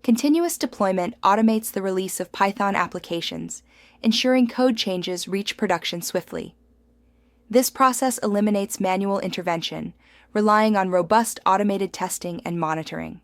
Continuous deployment automates the release of Python applications, ensuring code changes reach production swiftly. This process eliminates manual intervention, relying on robust automated testing and monitoring.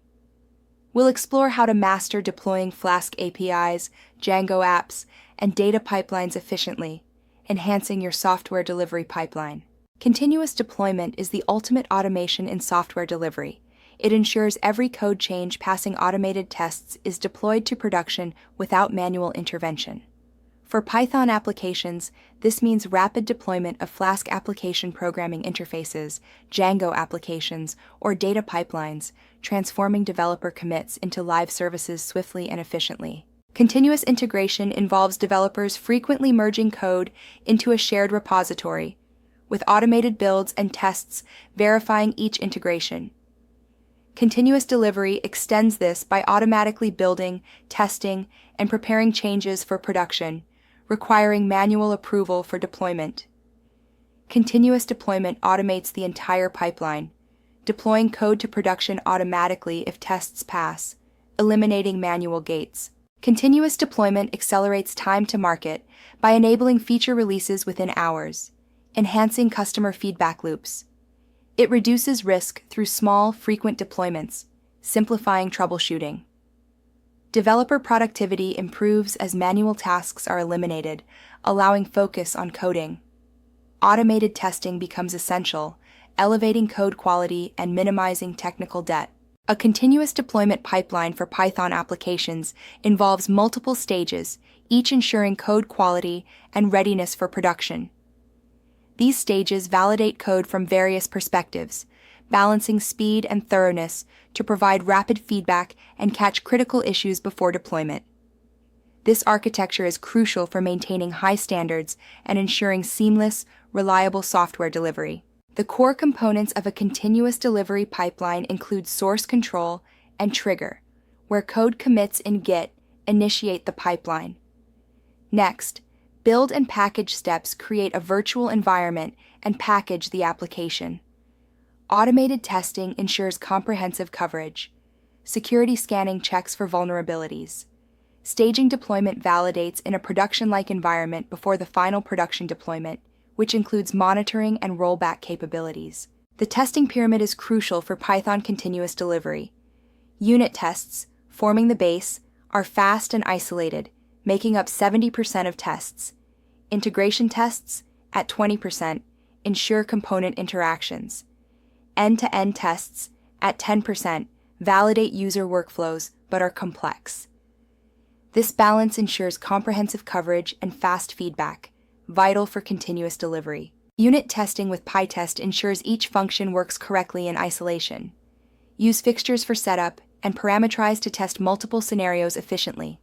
We'll explore how to master deploying Flask APIs, Django apps, and data pipelines efficiently, enhancing your software delivery pipeline. Continuous deployment is the ultimate automation in software delivery. It ensures every code change passing automated tests is deployed to production without manual intervention. For Python applications, this means rapid deployment of Flask application programming interfaces, Django applications, or data pipelines, transforming developer commits into live services swiftly and efficiently. Continuous integration involves developers frequently merging code into a shared repository, with automated builds and tests verifying each integration. Continuous delivery extends this by automatically building, testing, and preparing changes for production, requiring manual approval for deployment. Continuous deployment automates the entire pipeline, deploying code to production automatically if tests pass, eliminating manual gates. Continuous deployment accelerates time to market by enabling feature releases within hours, enhancing customer feedback loops. It reduces risk through small, frequent deployments, simplifying troubleshooting. Developer productivity improves as manual tasks are eliminated, allowing focus on coding. Automated testing becomes essential, elevating code quality and minimizing technical debt. A continuous deployment pipeline for Python applications involves multiple stages, each ensuring code quality and readiness for production. These stages validate code from various perspectives, balancing speed and thoroughness to provide rapid feedback and catch critical issues before deployment. This architecture is crucial for maintaining high standards and ensuring seamless, reliable software delivery. The core components of a continuous delivery pipeline include source control and trigger, where code commits in Git initiate the pipeline. Next, build and package steps create a virtual environment and package the application. Automated testing ensures comprehensive coverage. Security scanning checks for vulnerabilities. Staging deployment validates in a production-like environment before the final production deployment, which includes monitoring and rollback capabilities. The testing pyramid is crucial for Python continuous delivery. Unit tests, forming the base, are fast and isolated, making up 70% of tests. Integration tests, at 20%, ensure component interactions. End-to-end tests, at 10%, validate user workflows but are complex. This balance ensures comprehensive coverage and fast feedback, vital for continuous delivery. Unit testing with PyTest ensures each function works correctly in isolation. Use fixtures for setup and parameterize to test multiple scenarios efficiently.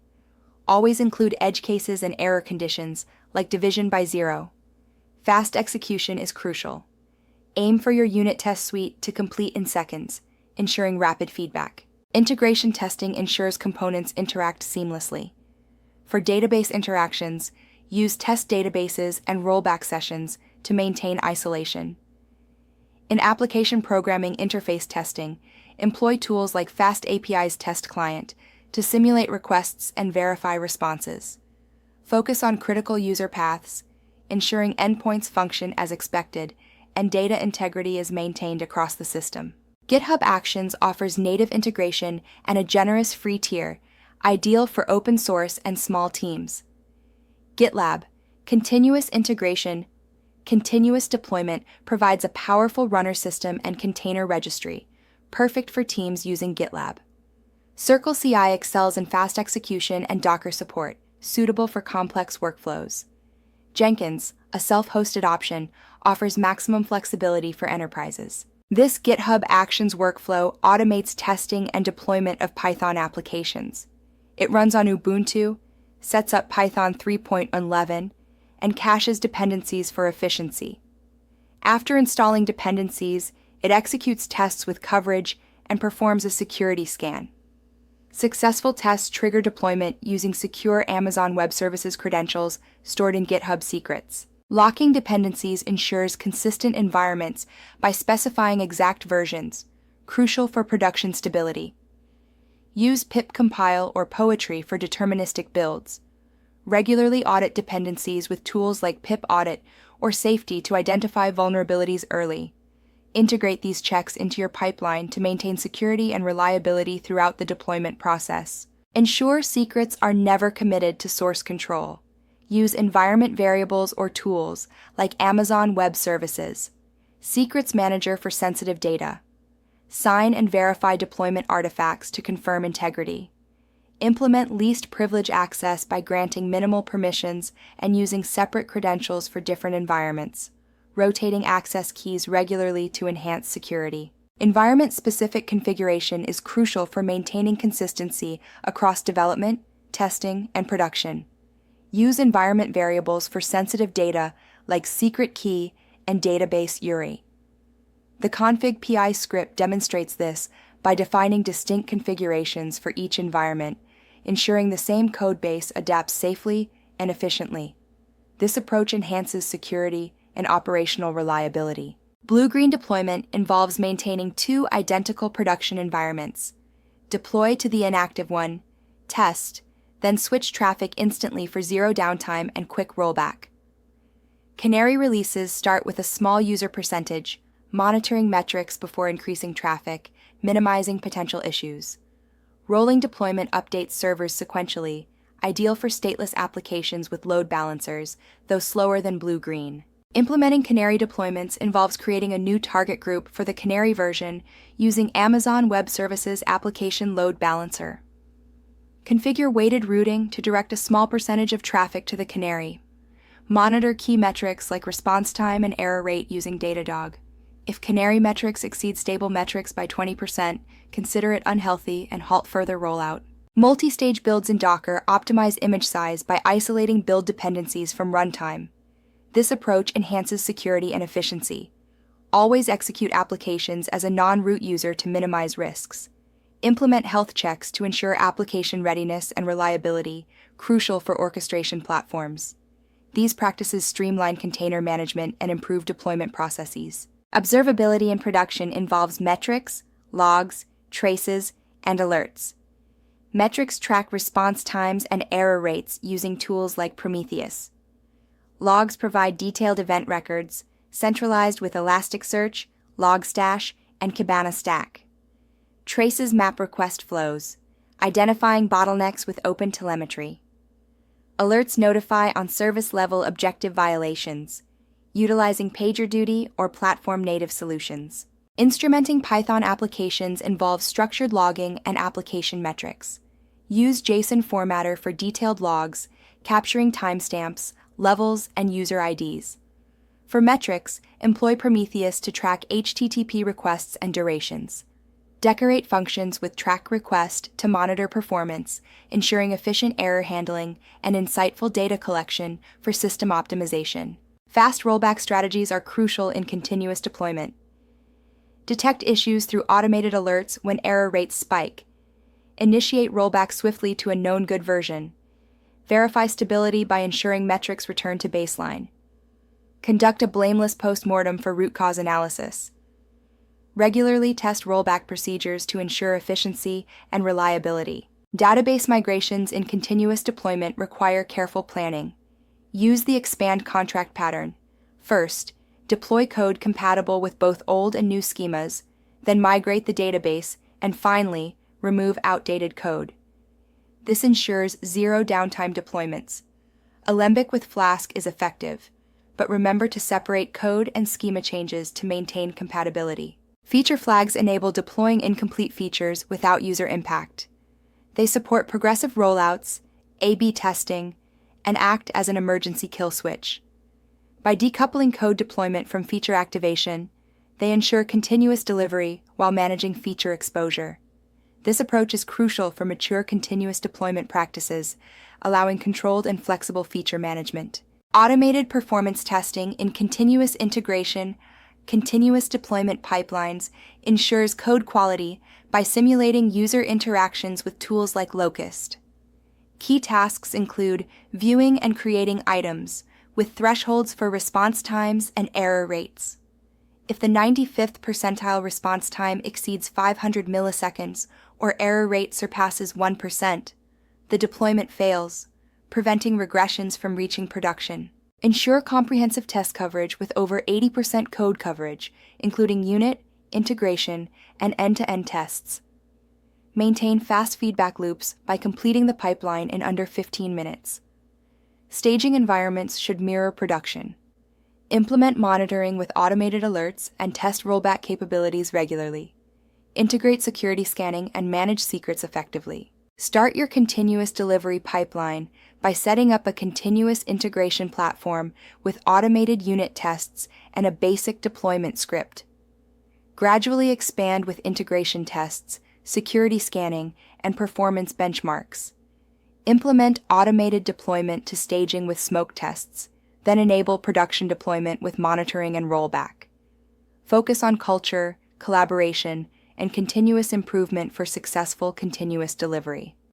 Always include edge cases and error conditions, like division by zero. Fast execution is crucial. Aim for your unit test suite to complete in seconds, ensuring rapid feedback. Integration testing ensures components interact seamlessly. For database interactions, use test databases and rollback sessions to maintain isolation. In application programming interface testing, employ tools like FastAPI's test client to simulate requests and verify responses. Focus on critical user paths, ensuring endpoints function as expected and data integrity is maintained across the system. GitHub Actions offers native integration and a generous free tier, ideal for open source and small teams. GitLab, continuous integration, continuous deployment provides a powerful runner system and container registry, perfect for teams using GitLab. CircleCI excels in fast execution and Docker support, suitable for complex workflows. Jenkins, a self-hosted option, offers maximum flexibility for enterprises. This GitHub Actions workflow automates testing and deployment of Python applications. It runs on Ubuntu, sets up Python 3.11, and caches dependencies for efficiency. After installing dependencies, it executes tests with coverage and performs a security scan. Successful tests trigger deployment using secure Amazon Web Services credentials stored in GitHub secrets. Locking dependencies ensures consistent environments by specifying exact versions, crucial for production stability. Use pip compile or poetry for deterministic builds. Regularly audit dependencies with tools like pip audit or safety to identify vulnerabilities early. Integrate these checks into your pipeline to maintain security and reliability throughout the deployment process. Ensure secrets are never committed to source control. Use environment variables or tools like Amazon Web Services, Secrets Manager for sensitive data. Sign and verify deployment artifacts to confirm integrity. Implement least privilege access by granting minimal permissions and using separate credentials for different environments, rotating access keys regularly to enhance security. Environment-specific configuration is crucial for maintaining consistency across development, testing, and production. Use environment variables for sensitive data like secret key and database URI. The config PI script demonstrates this by defining distinct configurations for each environment, ensuring the same codebase adapts safely and efficiently. This approach enhances security and operational reliability. Blue-green deployment involves maintaining two identical production environments. Deploy to the inactive one, test, then switch traffic instantly for zero downtime and quick rollback. Canary releases start with a small user percentage, monitoring metrics before increasing traffic, minimizing potential issues. Rolling deployment updates servers sequentially, ideal for stateless applications with load balancers, though slower than blue-green. Implementing Canary deployments involves creating a new target group for the Canary version using Amazon Web Services Application Load Balancer. Configure weighted routing to direct a small percentage of traffic to the Canary. Monitor key metrics like response time and error rate using Datadog. If Canary metrics exceed stable metrics by 20%, consider it unhealthy and halt further rollout. Multi-stage builds in Docker optimize image size by isolating build dependencies from runtime. This approach enhances security and efficiency. Always execute applications as a non-root user to minimize risks. Implement health checks to ensure application readiness and reliability, crucial for orchestration platforms. These practices streamline container management and improve deployment processes. Observability in production involves metrics, logs, traces, and alerts. Metrics track response times and error rates using tools like Prometheus. Logs provide detailed event records, centralized with Elasticsearch, Logstash, and Kibana Stack. Traces map request flows, identifying bottlenecks with OpenTelemetry. Alerts notify on service-level objective violations, utilizing PagerDuty or platform-native solutions. Instrumenting Python applications involves structured logging and application metrics. Use JSON formatter for detailed logs, capturing timestamps, levels, and user IDs. For metrics, employ Prometheus to track HTTP requests and durations. Decorate functions with track request to monitor performance, ensuring efficient error handling and insightful data collection for system optimization. Fast rollback strategies are crucial in continuous deployment. Detect issues through automated alerts when error rates spike. Initiate rollback swiftly to a known good version. Verify stability by ensuring metrics return to baseline. Conduct a blameless postmortem for root cause analysis. Regularly test rollback procedures to ensure efficiency and reliability. Database migrations in continuous deployment require careful planning. Use the expand contract pattern. First, deploy code compatible with both old and new schemas, then migrate the database, and finally, remove outdated code. This ensures zero downtime deployments. Alembic with Flask is effective, but remember to separate code and schema changes to maintain compatibility. Feature flags enable deploying incomplete features without user impact. They support progressive rollouts, A/B testing, and act as an emergency kill switch. By decoupling code deployment from feature activation, they ensure continuous delivery while managing feature exposure. This approach is crucial for mature continuous deployment practices, allowing controlled and flexible feature management. Automated performance testing in continuous integration, continuous deployment pipelines ensures code quality by simulating user interactions with tools like Locust. Key tasks include viewing and creating items, with thresholds for response times and error rates. If the 95th percentile response time exceeds 500 milliseconds or error rate surpasses 1%, the deployment fails, preventing regressions from reaching production. Ensure comprehensive test coverage with over 80% code coverage, including unit, integration, and end-to-end tests. Maintain fast feedback loops by completing the pipeline in under 15 minutes. Staging environments should mirror production. Implement monitoring with automated alerts and test rollback capabilities regularly. Integrate security scanning and manage secrets effectively. Start your continuous delivery pipeline by setting up a continuous integration platform with automated unit tests and a basic deployment script. Gradually expand with integration tests, security scanning, and performance benchmarks. Implement automated deployment to staging with smoke tests, then enable production deployment with monitoring and rollback. Focus on culture, collaboration, and continuous improvement for successful continuous delivery.